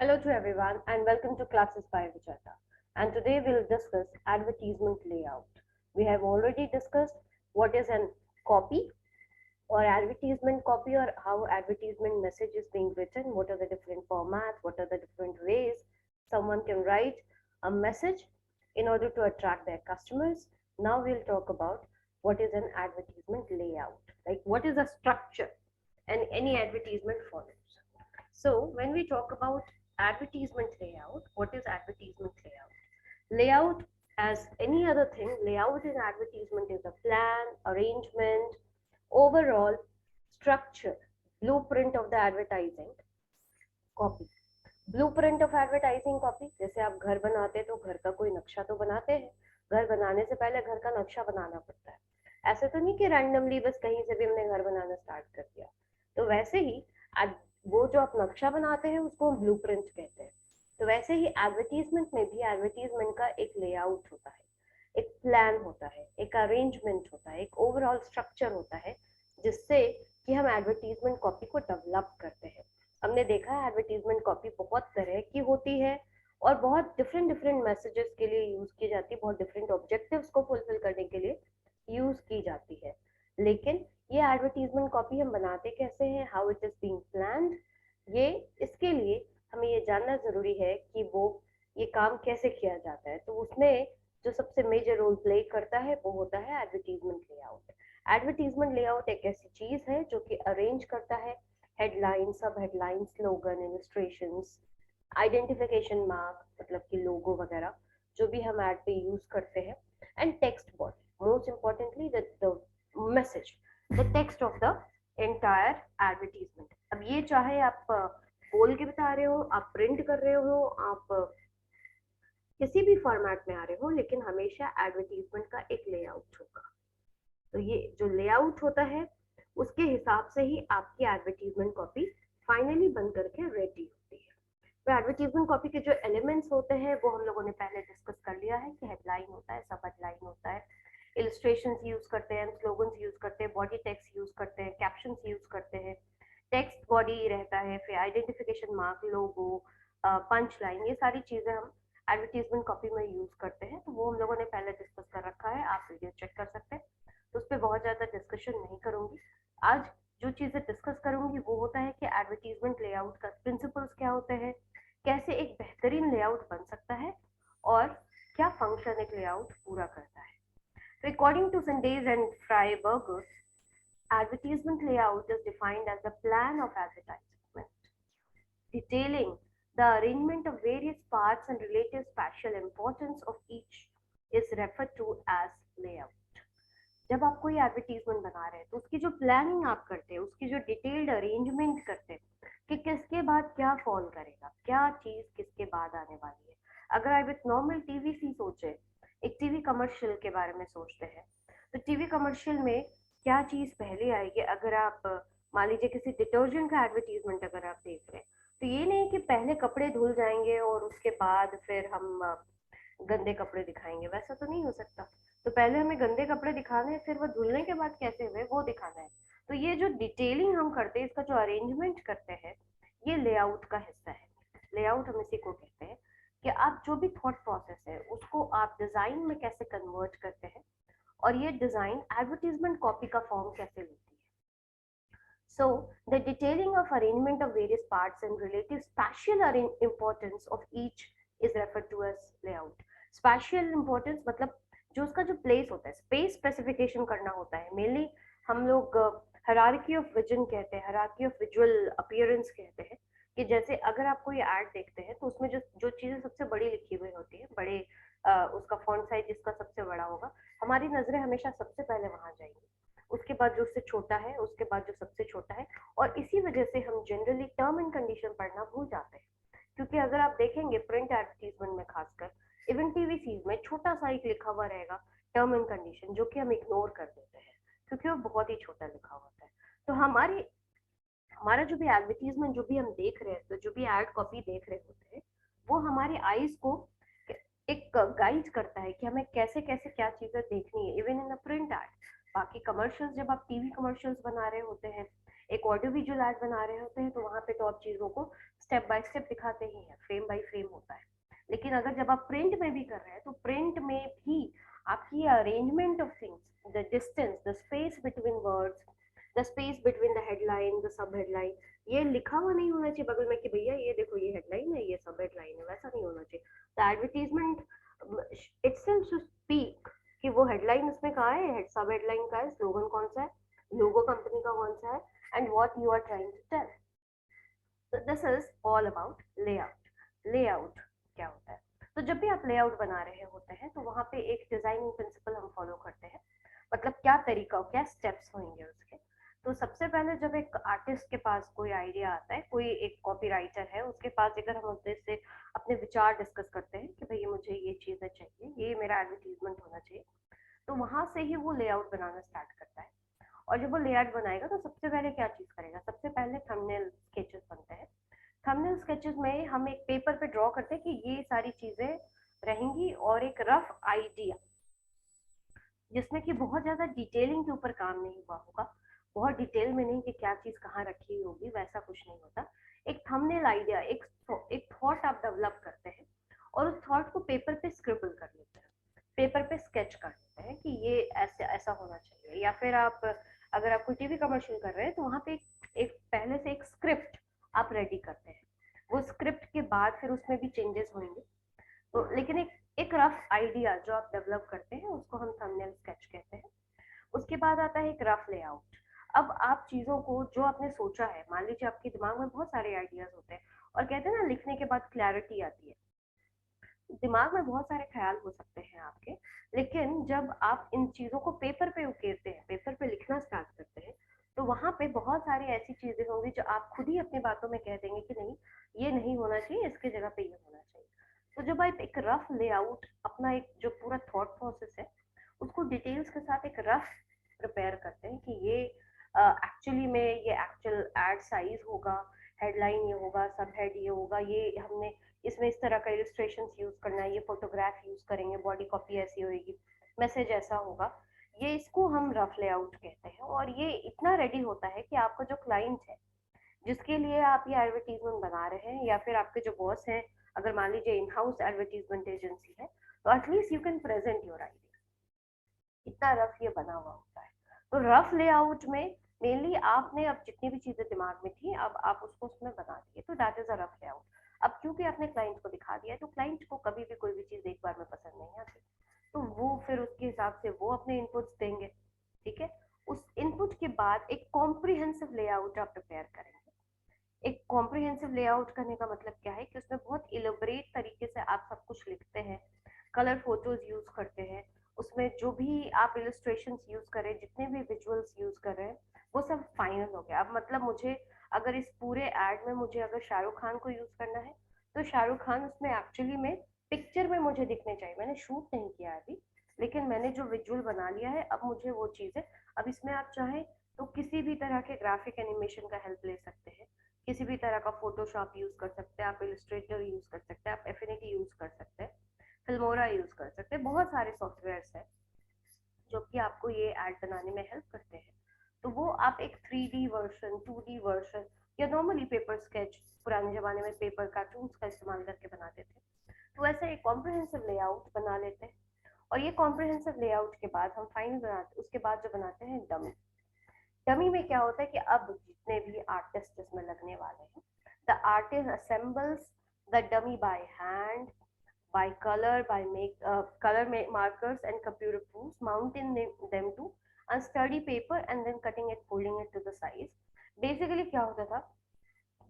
Hello to everyone and welcome to Classes by Vichata. And today we'll discuss advertisement layout. We have already discussed what is an copy or advertisement copy or how advertisement message is being written, what are the different formats, what are the different ways someone can write a message in order to attract their customers. Now we'll talk about what is an advertisement layout, like what is a structure and any advertisement follows. So when we talk about advertisement layout, what is advertisement layout? Layout, as any other thing, layout in advertisement is a plan, arrangement, overall structure, blueprint of the advertising copy. Blueprint of advertising copy, जैसे आप घर बनाते हैं तो घर का कोई नक्शा तो बनाते हैं, घर बनाने से पहले घर का नक्शा बनाना पड़ता है। ऐसे तो नहीं कि रैंडमली बस कहीं से भी हमने घर बनाना स्टार्ट कर दिया। तो वैसे ही वो जो आप नक्शा बनाते हैं उसको हम ब्लूप्रिंट कहते हैं। तो वैसे ही एडवर्टीजमेंट में भी एडवर्टीजमेंट का एक लेआउट होता है, एक प्लान होता है, एक अरेंजमेंट होता है, एक ओवरऑल स्ट्रक्चर होता है, जिससे कि हम एडवर्टीजमेंट कॉपी को डेवलप करते हैं। हमने देखा है एडवर्टीजमेंट कॉपी बहुत तरह की होती है और बहुत डिफरेंट डिफरेंट मैसेजेस के लिए यूज की जाती है, बहुत डिफरेंट ऑब्जेक्टिव्स को फुलफिल करने के लिए यूज की जाती है। लेकिन ये एडवर्टीजमेंट कॉपी हम बनाते कैसे हैं, how it is being planned, ये इसके लिए हमें ये जानना जरूरी है कि वो ये काम कैसे किया जाता है। तो उसमें जो सबसे मेजर रोल प्ले करता है वो होता है एडवर्टीजमेंट लेआउट। एडवर्टीजमेंट लेआउट एक ऐसी चीज है जो कि अरेंज करता है headline, sub headline, slogan, illustrations, identification mark मतलब कि लोगो वगैरह जो भी हम ऐड पे यूज करते हैं, and text body, most importantly the message, the text of the entire advertisement. अब ये चाहे आप बोल के बता रहे हो, आप प्रिंट कर रहे हो, आप किसी भी फॉर्मेट में आ रहे हो, लेकिन हमेशा एडवर्टीजमेंट का एक लेआउट होगा। तो ये जो लेआउट होता है उसके हिसाब से ही आपकी एडवर्टीजमेंट कॉपी फाइनली बन करके रेडी होती है। तो एडवर्टीजमेंट कॉपी के जो एलिमेंट्स होते हैं वो हम लोगों ने पहले डिस्कस कर लिया है कि हेडलाइन होता है, सब हेडलाइन होता है, इलस्ट्रेशंस यूज करते हैं, स्लोगन्स यूज करते हैं, बॉडी टेक्स्ट यूज करते हैं, कैप्शंस यूज करते हैं, टेक्स्ट बॉडी रहता है, फिर आइडेंटिफिकेशन मार्क, लोगो, पंच लाइन, ये सारी चीजें हम एडवर्टीजमेंट कॉपी में यूज करते हैं। तो वो हम लोगों ने पहले डिस्कस कर रखा है, आप वीडियो चेक कर सकते हैं। तो उस पर बहुत ज्यादा डिस्कशन नहीं करूंगी। आज जो चीजें डिस्कस करूंगी वो होता है कि एडवर्टीजमेंट लेआउट का प्रिंसिपल्स क्या होते हैं, कैसे एक बेहतरीन लेआउट बन सकता है और क्या फंक्शन एक लेआउट पूरा करता है। तो according to Sundays and Freiburg, advertisement layout is defined as the plan of advertisement detailing the arrangement of various parts and relative spatial importance of each is referred to as layout. जब आप कोई advertisement बना रहे हैं तो उसकी जो planning आप करते हैं, उसकी जो डिटेल्ड अरेंजमेंट करते हैं कि किसके बाद क्या फॉल करेगा, क्या चीज किसके बाद आने वाली है। अगर आप एक नॉर्मल टीवी सी सोचे, एक टीवी कमर्शियल के बारे में सोचते हैं, तो टीवी कमर्शियल में क्या चीज पहले आएगी। अगर आप मान लीजिए किसी डिटर्जेंट का एडवर्टीजमेंट अगर आप देख रहे हैं, तो ये नहीं कि पहले कपड़े धुल जाएंगे और उसके बाद फिर हम गंदे कपड़े दिखाएंगे, वैसा तो नहीं हो सकता। तो पहले हमें गंदे कपड़े दिखाने हैं, फिर वो धुलने के बाद कैसे हुए वो दिखाना है। तो ये जो डिटेलिंग हम करते हैं, इसका जो अरेंजमेंट करते हैं, ये लेआउट का हिस्सा है। लेआउट हम इसी को कहते हैं कि आप जो भी थॉट प्रोसेस है उसको आप डिजाइन में कैसे कन्वर्ट करते हैं और ये डिजाइन एडवर्टीजमेंट कॉपी का फॉर्म कैसे लेती है। So, the detailing of arrangement of various parts and relative spatial importance of each is referred to as layout. Spatial importance मतलब जो उसका जो प्लेस होता है, स्पेस स्पेसिफिकेशन करना होता है। मेनली हम लोग हायरार्की ऑफ विजन कहते हैं, हायरार्की ऑफ विजुअल अपीयरेंस कहते हैं, कि जैसे अगर आप कोई एड देखते हैं तो उसमें जो जो चीजें सबसे बड़ी लिखी हुई होती है, बड़े उसका फॉन्ट साइज जिसका सबसे बड़ा होगा, हमारी नजरें हमेशा सबसे पहले वहां जाएंगी, उसके बाद जो उससे छोटा है, उसके बाद जो सबसे छोटा है। और इसी वजह से हम जनरली टर्म एंड कंडीशन पढ़ना भूल जाते हैं, क्योंकि अगर आप देखेंगे प्रिंट एडवर्टीजमेंट में खासकर, इवन टीवी सीज में छोटा सा एक लिखा हुआ रहेगा टर्म एंड कंडीशन, जो कि हम इग्नोर कर देते हैं क्योंकि वो बहुत ही छोटा लिखा होता है। तो हमारा जो भी एडवर्टीजमेंट जो भी हम देख रहे हैं, तो जो भी एड कॉपी देख रहे होते हैं, वो हमारे आईज को एक गाइड करता है कि हमें कैसे कैसे क्या चीजें देखनी है, even in a print ad. बाकी कमर्शियल्स, जब आप टीवी कमर्शियल्स बना रहे होते हैं, एक ऑडियो विजुअल ऐड बना रहे होते हैं तो वहां पे तो आप चीजों को स्टेप बाय स्टेप दिखाते ही हैं, फ्रेम बाय फ्रेम होता है। लेकिन अगर जब आप प्रिंट में भी कर रहे हैं तो प्रिंट में भी आपकी arrangement of things, the distance, the space between words, the space between the headline, the sub headline, ये लिखा हुआ नहीं होना चाहिए बगल में कि भैया ये देखो ये हेडलाइन है, ये सब हेडलाइन है, वैसा नहीं होना चाहिए। The advertisement itself should speak कि वो हेडलाइन उसमें कहाँ है, सब हेडलाइन का है, स्लोगन कौन सा है, लोगो कंपनी का कौन सा है, and what you are trying to tell. So this is all about layout. Layout क्या होता है? तो जब भी आप लेआउट बना रहे होते हैं तो वहां पे एक डिजाइनिंग प्रिंसिपल हम फॉलो करते हैं, मतलब क्या तरीका, क्या स्टेप्स होंगे उसके। तो सबसे पहले जब एक आर्टिस्ट के पास कोई आइडिया आता है, कोई एक कॉपीराइटर है उसके पास, अगर हम उससे अपने विचार डिस्कस करते हैं कि भैया मुझे ये चीजें चाहिए, ये मेरा एडवर्टीजमेंट होना चाहिए, तो वहां से ही वो लेआउट बनाना स्टार्ट करता है। और जब वो लेआउट बनाएगा तो सबसे पहले क्या चीज करेगा, सबसे पहले थंबनेल स्केचेस बनते हैं। थंबनेल स्केचेस में हम एक पेपर पे ड्रॉ करते हैं कि ये सारी चीजें रहेंगी, और एक रफ आइडिया जिसमें कि बहुत ज्यादा डिटेलिंग के ऊपर काम नहीं हुआ होगा, बहुत डिटेल में नहीं कि क्या चीज कहाँ रखी होगी, वैसा कुछ नहीं होता। एक थंबनेल आइडिया, एक थॉट आप डेवलप करते हैं और उस थॉट को पेपर पे स्क्रिबल कर लेते हैं, पेपर पे स्केच कर लेते हैं कि ये ऐसे ऐसा होना चाहिए। या फिर आप अगर आप कोई टीवी कमर्शियल कर रहे हैं तो वहां पे एक पहले से एक स्क्रिप्ट आप रेडी करते हैं, वो स्क्रिप्ट के बाद फिर उसमें भी चेंजेस होंगे। तो लेकिन एक रफ आइडिया जो आप डेवलप करते हैं उसको हम थंबनेल स्केच कहते हैं। उसके बाद आता है एक रफ लेआउट। अब आप चीजों को जो आपने सोचा है, मान लीजिए आपके दिमाग में बहुत सारे आइडियाज होते हैं और कहते हैं ना लिखने के बाद क्लैरिटी आती है, दिमाग में बहुत सारे ख्याल हो सकते हैं आपके, लेकिन जब आप इन चीजों को पेपर पे उकेरते हैं, पेपर पे लिखना स्टार्ट करते हैं, तो वहां पे बहुत सारी ऐसी चीजें होंगी जो आप खुद ही अपनी बातों में कह देंगे कि नहीं ये नहीं होना चाहिए, इसकी जगह पे ये होना चाहिए। तो जब आप एक रफ लेआउट, अपना एक जो पूरा थॉट प्रोसेस है उसको डिटेल्स के साथ एक रफ प्रिपेयर करते हैं कि ये एक्चुअली में ये एक्चुअल एड साइज होगा, हेडलाइन ये होगा, सब हेड ये होगा, ये हमने इसमें इस तरह का इलस्ट्रेशन यूज करना है, ये फोटोग्राफ यूज करेंगे, बॉडी कॉपी ऐसी होगी, मैसेज ऐसा होगा, ये इसको हम रफ लेआउट कहते हैं। और ये इतना रेडी होता है कि आपका जो क्लाइंट है जिसके लिए आप ये एडवर्टीजमेंट बना रहे हैं, या फिर आपके जो बॉस हैं, अगर मान लीजिए इन हाउस एडवर्टीजमेंट एजेंसी है, तो at least you can present your idea, इतना रफ ये बना हुआ होता है। तो रफ लेआउट में मेनली आपने अब जितनी भी चीजें दिमाग में थी अब आप उसको उसमें बना दिए, तो that is a rough layout. अब क्योंकि आपने क्लाइंट को दिखा दिया है तो क्लाइंट को कभी भी कोई भी चीज एक बार में पसंद नहीं आती, तो वो फिर उसके हिसाब से वो अपने इनपुट्स देंगे। ठीक है, उस इनपुट के बाद एक कॉम्प्रिहेंसिव लेआउट आप प्रिपेयर करेंगे। एक कॉम्प्रिहेंसिव लेआउट करने का मतलब क्या है कि उसमें बहुत इलेबोरेट तरीके से आप सब कुछ लिखते हैं, कलर फोटोज यूज करते हैं, उसमें जो भी आप इलस्ट्रेशन यूज कर रहे हैं, जितने भी विजुअल्स यूज कर रहे हैं, वो सब फाइनल हो गया। अब मतलब मुझे अगर इस पूरे एड में मुझे अगर शाहरुख खान को यूज करना है तो शाहरुख खान उसमें एक्चुअली में पिक्चर में मुझे दिखने चाहिए, मैंने शूट नहीं किया अभी, लेकिन मैंने जो विजुअल बना लिया है अब मुझे वो चीज है। अब इसमें आप चाहें तो किसी भी तरह के ग्राफिक एनिमेशन का हेल्प ले सकते हैं, किसी भी तरह का फोटोशॉप यूज कर सकते हैं, आप इलस्ट्रेटर यूज कर सकते हैं, आप एफिनिटी यूज कर सकते हैं, फिल्मोरा यूज कर सकते हैं, बहुत सारे सॉफ्टवेयर हैं जो कि आपको ये ऐड बनाने में हेल्प करते हैं। तो वो आप एक 3D वर्जन, 2D वर्जन, या नॉर्मली पेपर स्केच, पुराने जमाने में पेपर कार्टून्स का इस्तेमाल करके बनाते थे, तो ऐसा एक कॉम्प्रिहेंसिव लेआउट बना लेते हैं। और ये कॉम्प्रिहेंसिव लेआउट के बाद हम फाइनल बनाते, उसके बाद जो बनाते हैं डमी। डमी में क्या होता है कि अब जितने भी आर्टिस्ट इसमें लगने वाले हैं, the artist assembles the dummy by hand, by color, by markers and computer proofs, mounting them to unstudy paper and then cutting it, folding it to the size. Basically क्या होता था,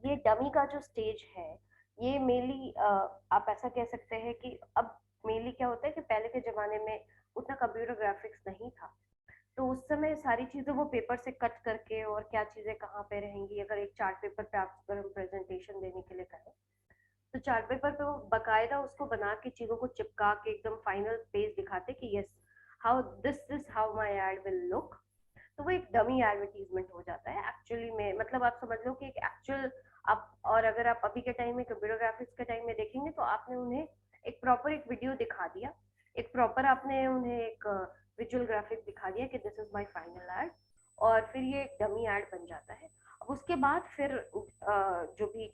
ये डमी का जो स्टेज है, ये mainly आप ऐसा कह सकते हैं कि अब मेनली क्या होता है कि पहले के जमाने में उतना कंप्यूटर ग्राफिक्स नहीं था, तो उस समय सारी चीजें वो पेपर से कट करके, और क्या चीजें कहाँ पे रहेंगी, अगर एक चार्ट पेपर पे आप अगर हम प्रेजेंटेशन देने के लिए करें तो चार्ट पेपर पे वो बकायदा उसको बना के चीजों को चिपका के एकदम फाइनल पेज दिखाते कि yes how this is how my add will look. तो वो एक डमी एडवर्टीजमेंट हो जाता है एक्चुअली में, मतलब आप समझ लो कि एक एक्चुअल आप, और अगर आप अभी के टाइम में कंप्यूटर ग्राफिक्स के टाइम में देखेंगे तो आपने उन्हें एक प्रॉपर एक वीडियो दिखा दिया, एक प्रॉपर आपने उन्हें एक विजुअल ग्राफिक दिखा दिया कि this is my final ad, और फिर ये एक डमी एड बन जाता है। उसके बाद फिर जो भी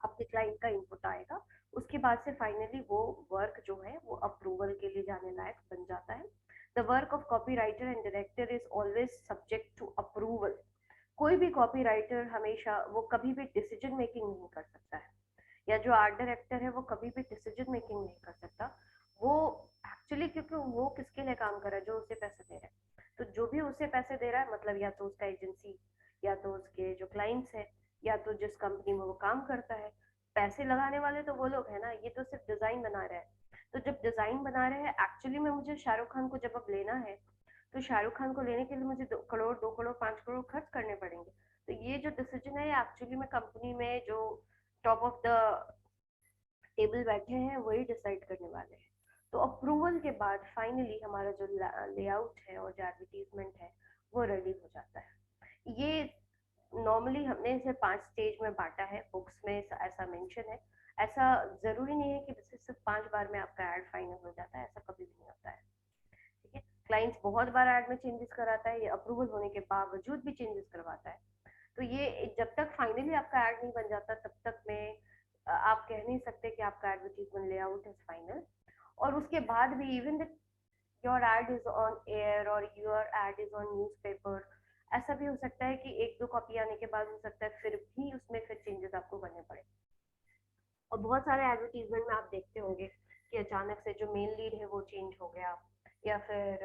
आपके क्लाइंट का इनपुट आएगा, उसके बाद से फाइनली वो वर्क जो है वो अप्रूवल के लिए जाने लायक बन जाता है। The work of copywriter and director is always subject to approval. कोई भी कॉपीराइटर हमेशा वो कभी भी डिसीजन मेकिंग नहीं कर सकता है, या जो आर्ट डायरेक्टर है वो कभी भी डिसीजन मेकिंग नहीं कर सकता। वो एक्चुअली, क्योंकि वो किसके लिए काम कर रहा है, जो उसे पैसे दे रहा है। तो जो भी उसे पैसे दे रहा है, मतलब या तो उसका एजेंसी, या तो उसके जो क्लाइंट्स है, या तो जिस कंपनी में वो काम करता है, पैसे लगाने वाले तो वो लोग है ना। ये तो सिर्फ डिजाइन बना रहे हैं। तो जब डिजाइन बना रहे हैं, एक्चुअली में मुझे शाहरुख खान को जब अब लेना है, तो शाहरुख खान को लेने के लिए मुझे 2 करोड़ 2 करोड़ 5 करोड़ खर्च करने पड़ेंगे। तो ये जो डिसीजन है, एक्चुअली में कंपनी में जो टॉप ऑफ द टेबल बैठे हैं वही डिसाइड करने वाले हैं। तो अप्रूवल के बाद फाइनली हमारा जो लेआउट है और जो एडवर्टीजमेंट है वो रेडी हो जाता है। ये नॉर्मली हमने इसे 5 स्टेज में बांटा है, बुक्स में ऐसा मेंशन है। ऐसा जरूरी नहीं है कि सिर्फ 5 बार में आपका एड फाइनल हो जाता है, ऐसा कभी भी नहीं होता है। ठीक है, क्लाइंट्स बहुत बार एड में चेंजेस कराता है, ये अप्रूवल होने के बावजूद भी चेंजेस करवाता है। तो ये जब तक फाइनली आपका एड नहीं बन जाता, तब तक में आप कह नहीं सकते कि आपका एडवर्टीजमेंट लेआउट इज फाइनल। और उसके बाद भी even the your ad is on air और your ad is on newspaper, ऐसा भी हो सकता है कि 1-2 कॉपी आने के बाद हो सकता है फिर भी उसमें फिर चेंजेस आपको करने पड़े। और बहुत सारे एडवर्टीजमेंट में आप देखते होंगे कि अचानक से जो मेन लीड है वो चेंज हो गया, या फिर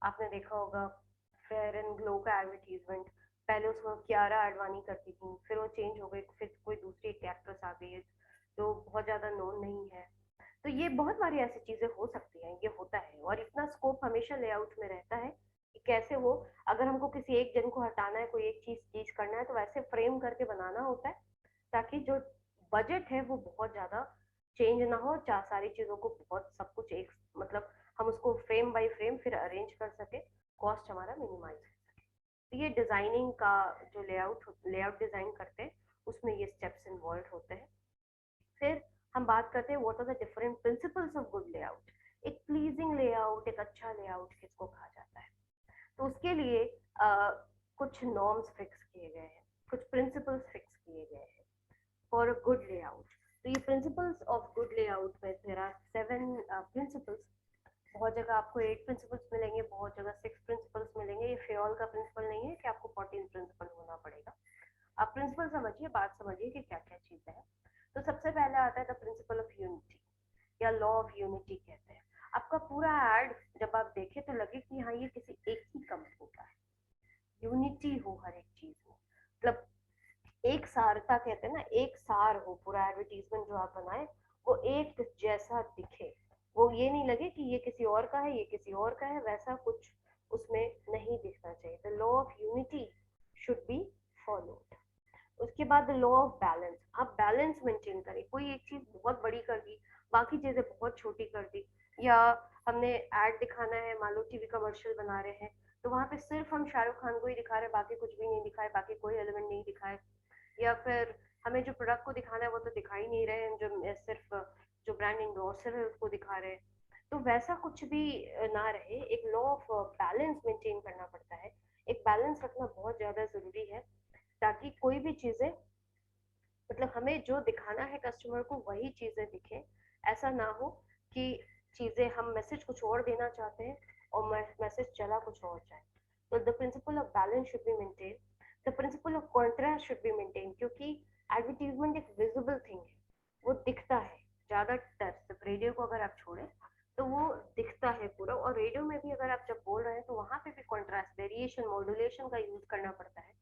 आपने देखा होगा फेयर एंड ग्लो का एडवर्टीजमेंट, पहले उसमें कियारा आडवाणी करती थी, फिर वो चेंज हो गई, फिर कोई दूसरी एक एक्ट्रेस आ गई है जो बहुत ज्यादा नोन नहीं है। तो ये बहुत सारी ऐसी चीजें हो सकती हैं, ये होता है। और इतना स्कोप हमेशा लेआउट में रहता है कि कैसे वो, अगर हमको किसी एक जन को हटाना है, कोई एक चीज चीज करना है, तो वैसे फ्रेम करके बनाना होता है ताकि जो बजट है वो बहुत ज्यादा चेंज ना हो, चार सारी चीजों को बहुत सब कुछ एक, मतलब हम उसको फ्रेम बाय फ्रेम फिर अरेंज कर सके, कॉस्ट हमारा मिनिमाइज हो सके। तो ये डिजाइनिंग का जो लेआउट डिजाइन करते हैं उसमें ये स्टेप्स इन्वॉल्व होते हैं। फिर हम बात करते हैं what are the different principles of good layout. एक प्लीजिंग लेआउट, एक अच्छा लेआउट किसको कहा जाता है। तो उसके लिए कुछ नॉर्म्स फिक्स किए गए हैं, कुछ प्रिंसिपल्स फिक्स किए गए हैं फॉर अ गुड लेआउट। तो ये प्रिंसिपल्स ऑफ गुड लेआउट में देयर आर 7 प्रिंसिपल्स। बहुत जगह आपको 8 प्रिंसिपल्स मिलेंगे, बहुत जगह 6 प्रिंसिपल्स मिलेंगे। ये फेयोल का प्रिंसिपल नहीं है कि आपको 14 प्रिंसिपल होना पड़ेगा। आप प्रिंसिपल समझिए, बात समझिए कि क्या क्या चीजें हैं। तो सबसे पहले आता है द प्रिंसिपल ऑफ यूनिटी, या लॉ ऑफ यूनिटी कहते हैं। आपका पूरा एड जब आप देखें तो लगे कि हाँ ये किसी एक ही कंपनी का है, यूनिटी हो हर एक चीज में, मतलब एक सारता कहते हैं ना, एक सार हो, पूरा एडवर्टीजमेंट जो आप बनाए वो एक जैसा दिखे। वो ये नहीं लगे कि ये किसी और का है, ये किसी और का है, वैसा कुछ उसमें नहीं दिखना चाहिए। The law of unity should be followed. उसके बाद लॉ ऑफ बैलेंस, आप बैलेंस मेंटेन करें। कोई एक चीज बहुत बड़ी कर दी, बाकी चीजें बहुत छोटी कर दी, या हमने एड दिखाना है, मान लो टीवी कमर्शियल बना रहे हैं, तो वहां पे सिर्फ हम शाहरुख खान को ही दिखा रहे हैं, बाकी कुछ भी नहीं दिखाए, बाकी कोई एलिमेंट नहीं दिखाए। या फिर हमें जो प्रोडक्ट को दिखाना है वो तो दिखा ही नहीं रहे हैं, जो सिर्फ जो ब्रांड इंडोर्सर है उसको दिखा रहे हैं। तो वैसा कुछ भी ना रहे, एक लॉ ऑफ बैलेंस मेंटेन करना पड़ता है। एक बैलेंस रखना बहुत ज्यादा जरूरी है, ताकि कोई भी चीजें, मतलब हमें जो दिखाना है कस्टमर को वही चीजें दिखे। ऐसा ना हो कि चीजें हम मैसेज कुछ और देना चाहते हैं और मैसेज चला कुछ और जाए। तो the principle of balance should be maintain. The principle of contrast should be maintain, क्योंकि एडवर्टीजमेंट एक विजिबल थिंग है, वो दिखता है ज्यादातर। सिर्फ रेडियो को अगर आप छोड़े तो वो दिखता है पूरा, और रेडियो में भी अगर आप जब बोल रहे हैं तो वहां पे भी कॉन्ट्रास्ट, वेरिएशन, मॉड्यूलेशन का यूज करना पड़ता है,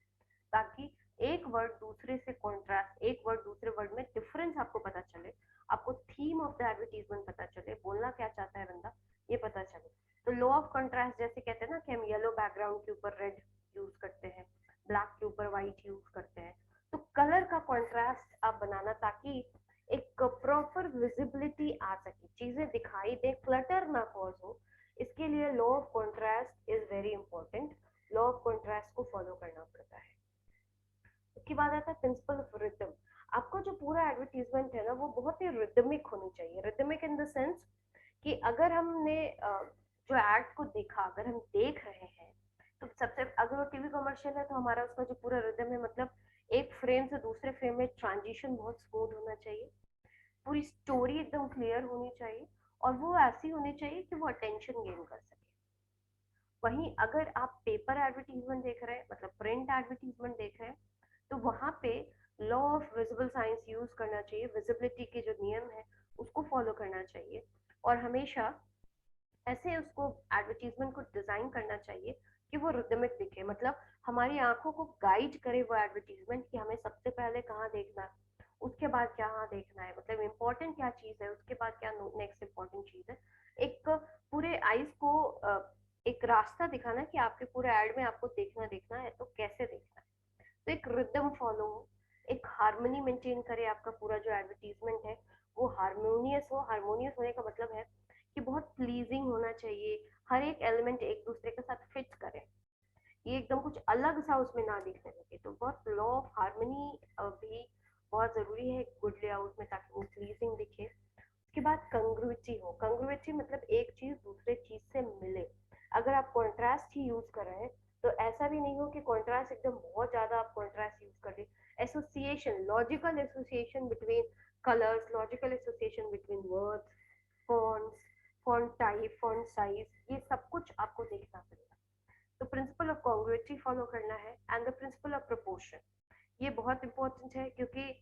ताकि एक वर्ड दूसरे से कॉन्ट्रास्ट, एक वर्ड दूसरे वर्ड में डिफरेंस आपको पता चले, आपको थीम ऑफ द एडवर्टीजमेंट पता चले, बोलना क्या चाहता है बंदा ये पता चले। तो लॉ ऑफ कॉन्ट्रास्ट, जैसे कहते हैं ना कि हम येलो बैकग्राउंड के ऊपर रेड यूज करते हैं, ब्लैक के ऊपर व्हाइट यूज करते हैं, तो कलर का कॉन्ट्रास्ट आप बनाना ताकि एक प्रॉपर विजिबिलिटी आ सके, चीजें दिखाई दे, क्लटर ना कॉज हो। इसके लिए law of contrast is very important. Law of contrast को फॉलो करना पड़ता है। उसके बाद आता है प्रिंसिपल ऑफ रिदम। आपको जो पूरा एडवर्टीजमेंट है ना वो बहुत ही रिदमिक होनी चाहिए। रिदमिक इन द सेंस कि अगर हमने जो एड को देखा, अगर हम देख रहे हैं तो सबसे अगर वो टीवी कमर्शियल है तो हमारा उसका जो पूरा रिदम है, मतलब एक फ्रेम से दूसरे फ्रेम में ट्रांजिशन बहुत स्मूथ होना चाहिए, पूरी स्टोरी एकदम क्लियर होनी चाहिए, और वो ऐसी होनी चाहिए कि वो अटेंशन गेन कर सके। वहीं अगर आप पेपर एडवर्टीजमेंट देख रहे हैं, मतलब प्रिंट एडवर्टीजमेंट देख रहे हैं, तो वहां पे law of visible science use करना चाहिए, विजिबिलिटी के जो नियम है उसको फॉलो करना चाहिए, और हमेशा ऐसे उसको एडवर्टीजमेंट को डिजाइन करना चाहिए कि वो रिदमिक दिखे, मतलब हमारी आंखों को गाइड करे वो एडवर्टीजमेंट कि हमें सबसे पहले कहाँ देखना है, उसके बाद क्या देखना है, मतलब इम्पोर्टेंट क्या चीज है, उसके बाद क्या नेक्स्ट इम्पोर्टेंट चीज है। एक पूरे आईज को एक रास्ता दिखाना कि आपके पूरे एड में आपको देखना है तो कैसे देखना है। तो एक रिदम फॉलो हो, एक हार्मनी मेंटेन करे, आपका पूरा जो एडवर्टीजमेंट है वो हारमोनियस हो। हारमोनियस होने का मतलब है कि बहुत प्लीजिंग होना चाहिए, हर एक एलिमेंट एक दूसरे के साथ फिट करे, ये एकदम कुछ अलग सा उसमें ना दिखने लगे। तो बहुत लॉ ऑफ हार्मनी भी बहुत जरूरी है गुड लेआउट में, ताकि वो प्लीजिंग दिखे। उसके बाद कंग्रुइटी हो, कंग्रुइटी मतलब एक चीज दूसरे चीज से मिले। अगर आप कॉन्ट्रास्ट ही यूज कर रहे हैं तो ऐसा भी नहीं हो कि कॉन्ट्रास्ट एकदम बहुत ज्यादा आप कॉन्ट्रास्ट यूज कर रहे, association, logical association between colours, logical association between words, fonts, font type, font size, ये सब कुछ आपको देखना पड़ेगा। तो प्रिंसिपल ऑफ कॉन्ग्रुइटी फॉलो करना है, and the principle of proportion, ये बहुत इंपॉर्टेंट है, क्योंकि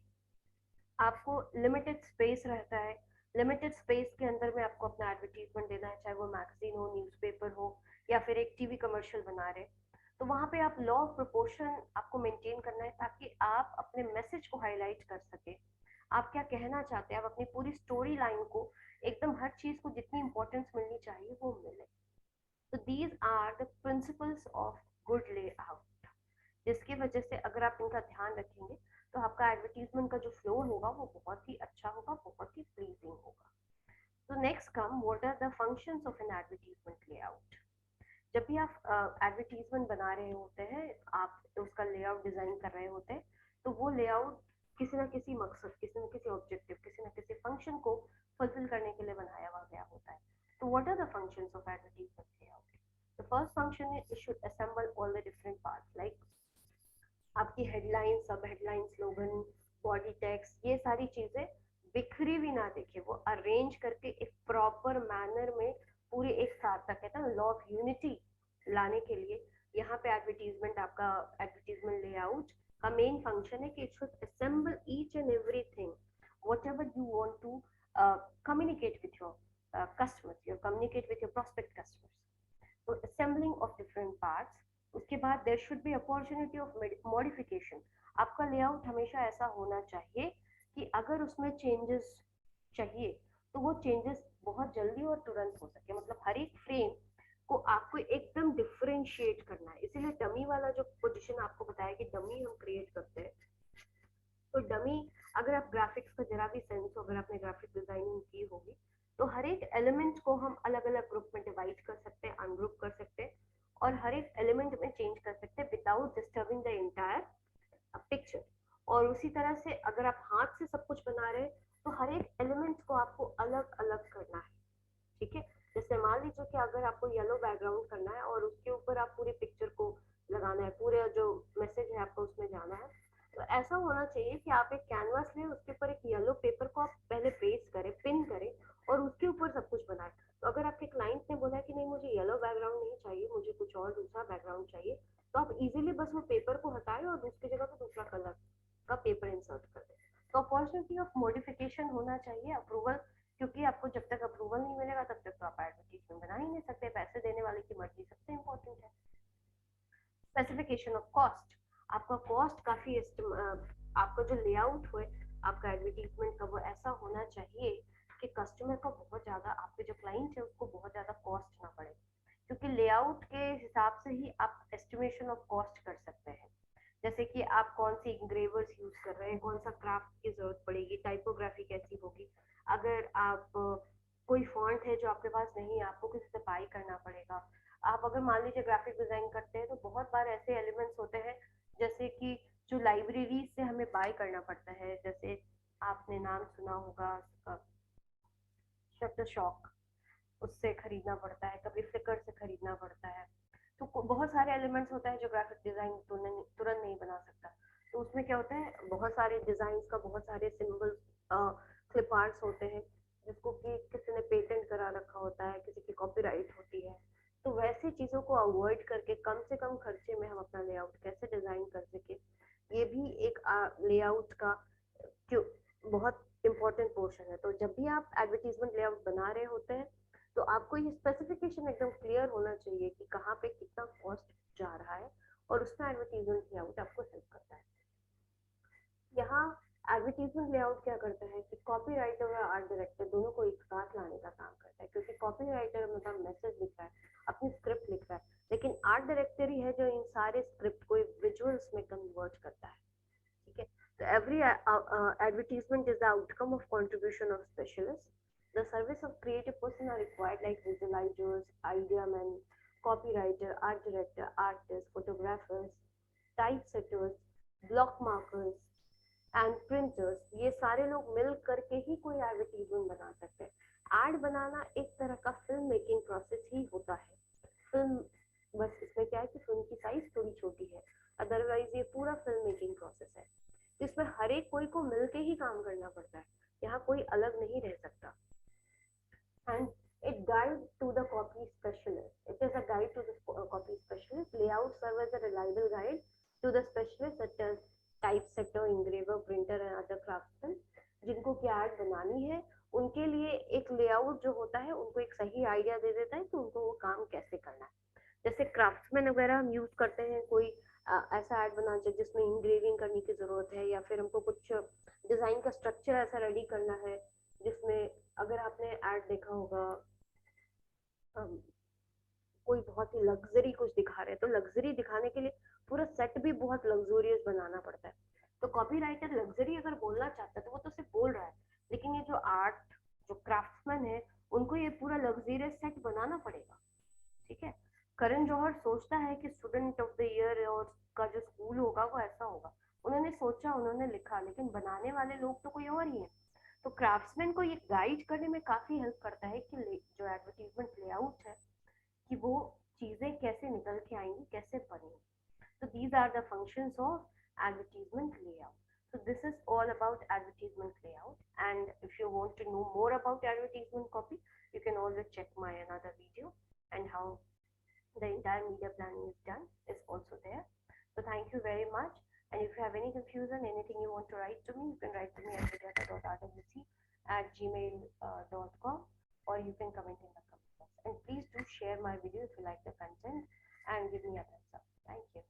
आपको लिमिटेड स्पेस रहता है, लिमिटेड स्पेस के अंदर में आपको अपना एडवर्टीजमेंट देना है, चाहे वो मैगजीन हो, न्यूज़पेपर हो, या फिर एक टीवी कमर्शियल बना रहे। तो वहां पे आप लॉ ऑफ प्रोपोर्शन आपको मेंटेन करना है, ताकि आप अपने मैसेज को हाईलाइट कर सके, आप क्या कहना चाहते हैं, आप अपनी पूरी स्टोरी लाइन को एकदम हर चीज को जितनी इंपॉर्टेंस मिलनी चाहिए वो मिले। तो these are the principles of good layout, जिसकी वजह से अगर आप इनका ध्यान रखेंगे तो आपका एडवर्टीजमेंट का जो फ्लो होगा वो बहुत ही अच्छा होगा, बहुत ही प्लीजिंग होगा। तो next come, what are the functions of an advertisement layout. जब भी आप एडवर्टीजमेंट बना रहे होते हैं, आप तो उसका लेआउट डिजाइन कर रहे होते हैं, तो वो लेआउट किसी ना किसी मकसद, किसी ना किसी ऑब्जेक्टिव, किसी ना किसी फंक्शन को फुलफिल करने के लिए बनाया हुआ गया होता है। तो what are the functions of advertisement layout? The first function is it should assemble all the different parts, like आपकी headline, sub headline, slogan, body text, ये सारी चीजें बिखरी भी ना दिखे, वो अरेंज करके एक प्रॉपर मैनर में पूरे एक साथ तक, कहता है लॉ ऑफ यूनिटी लाने के लिए यहाँ पे एडवर्टीजमेंट, आपका एडवर्टीजमेंट लेआउट का मेन फंक्शन है कि it should assemble each and everything whatever you want to communicate with your customers, you communicate with your prospect customers. तो assembling of different parts, उसके बाद there should be opportunity of modification. आपका layout हमेशा ऐसा होना चाहिए कि अगर उसमें चेंजेस चाहिए तो वो चेंजेस बहुत जल्दी और तुरंत हो सके, मतलब हर एक फ्रेम को आपको एकदम डिफरेंशिएट करना है। इसीलिए डमी वाला जो पोजीशन आपको बताया कि डमी हम क्रिएट करते हैं, तो डमी, अगर आप ग्राफिक्स का जरा भी सेंस हो, अगर आपने ग्राफिक डिजाइनिंग की होगी, तो हर एक एलिमेंट को हम अलग अलग ग्रुप में डिवाइड कर सकते हैं, अनग्रुप कर सकते हैं, और हर एक एलिमेंट में चेंज कर सकते हैं without disturbing the entire picture. और उसी तरह से अगर आप हाथ से सब कुछ बना रहे हैं तो हर एक एलिमेंट को आपको अलग अलग करना है, ठीक है। जैसे मान लीजिए कि अगर आपको येलो बैकग्राउंड करना है और उसके ऊपर आप पूरी पिक्चर को लगाना है, पूरे जो मैसेज है आपको उसमें जाना है, तो ऐसा होना चाहिए कि आप एक कैनवास लें, उसके ऊपर एक येलो पेपर को आप पहले पेस्ट करें, पिन करें, और उसके ऊपर सब कुछ बनाएं। तो अगर आपके क्लाइंट ने बोला कि नहीं मुझे येलो बैकग्राउंड नहीं चाहिए, मुझे कुछ और दूसरा बैकग्राउंड चाहिए, तो आप इजीली बस वो पेपर को हटाएं और उसकी जगह पे दूसरा कलर का पेपर इंसर्ट कर दें। तो अपॉर्चुनिटी ऑफ मॉडिफिकेशन होना चाहिए, अप्रूवल, क्योंकि आपको जब तक अप्रूवल नहीं मिलेगा तब तक तो आप एडवर्टीजमेंट बना ही नहीं सकते, पैसे देने वाले की मर्जी सबसे इम्पोर्टेंट है। स्पेसिफिकेशन ऑफ कॉस्ट, आपका कॉस्ट काफी आपका जो लेआउट हुए आपका एडवर्टीजमेंट का वो ऐसा होना चाहिए कि कस्टमर को बहुत ज्यादा, आपके जो क्लाइंट है उसको बहुत ज्यादा कॉस्ट ना पड़े, क्योंकि लेआउट के हिसाब से ही आप एस्टिमेशन ऑफ कॉस्ट कर सकते हैं। जैसे कि आप कौन सी इंग्रेवर्स यूज कर रहे हैं, कौन सा क्राफ्ट की जरूरत पड़ेगी, टाइपोग्राफी कैसी होगी, अगर आप कोई फॉन्ट है जो आपके पास नहीं है, आपको किसी से बाई करना पड़ेगा। आप अगर मान लीजिए ग्राफिक डिजाइन करते हैं तो बहुत बार ऐसे एलिमेंट्स होते हैं जैसे कि जो लाइब्रेरी से हमें बाय करना पड़ता है, जैसे आपने नाम सुना होगा शटर शॉक, उससे खरीदना पड़ता है, कभी फ्लिकर से खरीदना पड़ता है। तो बहुत सारे एलिमेंट्स होते हैं जो ग्राफिक डिजाइन तुरंत नहीं बना सकता। तो उसमें क्या होता है, बहुत सारे डिजाइन का बहुत सारे सिंबल क्लिप आर्ट्स होते हैं जिसको कि किसी ने पेटेंट करा रखा होता है, किसी की कॉपीराइट होती है। तो वैसी चीजों को अवॉइड करके कम से कम खर्चे में हम अपना लेआउट कैसे डिजाइन कर सके, ये भी एक लेआउट का क्यों बहुत इंपॉर्टेंट पोर्शन है। तो जब भी आप एडवर्टीजमेंट लेआउट बना रहे होते हैं तो आपको ये स्पेसिफिकेशन एकदम क्लियर होना चाहिए कि कहाँ पे कितना कॉस्ट जा रहा है, और उसमें एडवर्टीजमेंट लेआउट आपको हेल्प करता है। यहाँ एडवर्टीजमेंट लेआउट क्या करता है कि कॉपी राइटर और आर्ट डायरेक्टर दोनों को एक साथ लाने का काम करता है, क्योंकि कॉपी राइटर मतलब मैसेज लिख रहा है, अपनी स्क्रिप्ट लिख रहा है, लेकिन आर्ट डायरेक्टर ही है जो इन सारे स्क्रिप्ट को विजुअल्स में कन्वर्ट करता है। ठीक है, तो every advertisement is the outcome of contribution of specialists. The service of creative person are required like visualizers, idea men, copywriter, art director, artists, photographers, typesetters, block markers and printers. ये सारे लोग मिल करके ही कोई एडवर्टीजमेंट बना सकते हैं। Add बनाना एक तरह का फिल्म मेकिंग प्रोसेस ही होता है। फिल्म बस इसमें क्या है कि फिल्म की साइज थोड़ी छोटी है, अदरवाइज ये पूरा फिल्म मेकिंग प्रोसेस है। इसमें हर एक कोई को मिलके ही काम करना पड़ता है, यहाँ कोई अलग नहीं रह सकता। And it guide to the copy specialist. It is a guide to the copy specialist. Layout serve as a reliable guide to the specialist such as typesetter, engraver, printer and other craftsmen. जिनको क्या add बनानी है उनके लिए एक layout जो होता है उनको एक सही आइडिया दे देता है कि उनको वो काम कैसे करना है। जैसे क्राफ्ट्समैन वगैरह हम यूज करते हैं, कोई ऐसा ऐड बनाना चाहिए जिसमें इंग्रेविंग करने की जरूरत है, या फिर हमको कुछ डिजाइन का स्ट्रक्चर ऐसा रेडी करना है जिसमें, अगर आपने ऐड देखा होगा कोई बहुत ही लग्जरी कुछ दिखा रहे हैं, तो लग्जरी दिखाने के लिए पूरा सेट भी बहुत लग्जूरियस बनाना पड़ता है। तो कॉपीराइटर लग्जरी अगर बोलना चाहता है तो वो तो सिर्फ बोल रहा है, लेकिन ये जो आर्ट जो क्राफ्ट्समैन है उनको ये पूरा लग्जरियस सेट बनाना पड़ेगा। ठीक है, करण जौहर सोचता है कि स्टूडेंट ऑफ द ईयर और का जो स्कूल होगा वो ऐसा होगा, उन्होंने सोचा, उन्होंने लिखा, लेकिन बनाने वाले लोग तो कोई और ही है। तो क्राफ्ट्समैन को ये गाइड करने में काफी हेल्प करता है कि जो एडवर्टीजमेंट लेआउट है कि वो चीजें कैसे निकल के आएंगी, कैसे बनेंगी। So these are the functions of advertisement layout. So this is all about advertisement layout. And if you want to know more about advertisement copy, you can always check my another video, and how the entire media planning is done is also there. So thank you very much. And if you have any confusion, anything you want to write to me, you can write to me at sujata.rwc@gmail.com, or you can comment in the comment box. And please do share my video if you like the content and give me a thumbs up. Thank you.